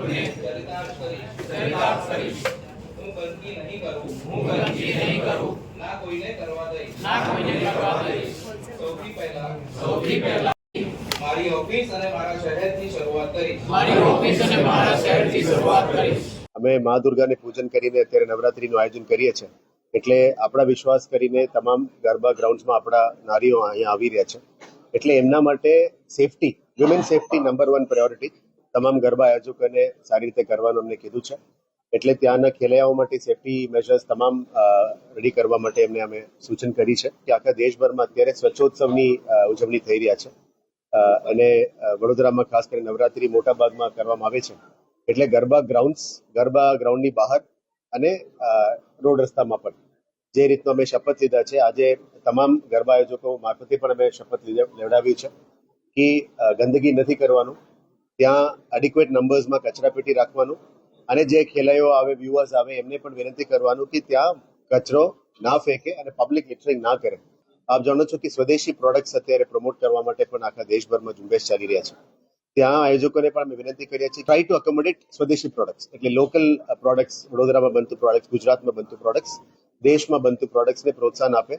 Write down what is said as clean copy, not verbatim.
चरितार्थ करीश हूँ गंदगी नहीं करूँ ना कोઈને કરવા દઈશ સૌથી પહેલા મારી ઓફિસ અને મારા શહેરથી શરૂઆત કરીશ અમે મા દુર્ગાને પૂજન કરીને અત્યારે નવરાત્રીનું આયોજન કરીએ છીએ એટલે આપણા વિશ્વાસ કરીને તમામ ગરબા ગ્રાઉન્ડ્સમાં આપણા નારીઓ અહીંયા આવી રહ્યા છે એટલે એમના માટે safety women safety number 1 priority તમામ ગરબા આયોજકોને સારી રીતે કરવાનું અમને કીધું છે એટલે ત્યાંના ખેલૈયાઓ માટે સેફટી મેજર્સ તમામ રેડી કરવા માટે એમને અમે સૂચન કરી છે કે આખા દેશભરમાં અત્યારે સ્વચ્છોત્સવની ઉજવણી થઈ રહ્યા છે અને વડોદરામાં ખાસ કરીને નવરાત્રી મોટા ભાગમાં કરવામાં આવે છે એટલે ગરબા ગ્રાઉન્ડની બહાર અને રોડ રસ્તામાં પણ જે રીતનો અમે શપથ લીધા છે આજે તમામ ગરબા આયોજકો મારફતે પણ અમે શપથ લેવડાવ્યું છે કે ગંદકી નથી કરવાનું, ત્યાં એડિક્વેટ નંબર્સમાં કચરાપેટી રાખવાનું અને જે ખેલાડીઓ આવે વ્યુઅર્સ આવે એમને પણ વિનંતી કરવાનું કે ત્યાં કચરો ના ફેંકે અને પબ્લિક લિટરિંગ ના કરે. આપ જાણો છો કે સ્વદેશી પ્રોડક્ટ્સ અત્યારે પ્રમોટ કરવા માટે પણ આખા દેશભરમાં ઝુંબેશ ચાલી રહ્યા છે. ત્યાં આયોજકોને પણ અમે વિનંતી કરીએ છીએ ટ્રાય ટુ અકોમોડેટ સ્વદેશી પ્રોડક્ટ્સ એટલે લોકલ પ્રોડક્ટ્સ, વડોદરામાં બનતું પ્રોડક્ટ્સ, ગુજરાતમાં બનતું પ્રોડક્ટ્સ, દેશમાં બનતું પ્રોડક્ટ્સને પ્રોત્સાહન આપે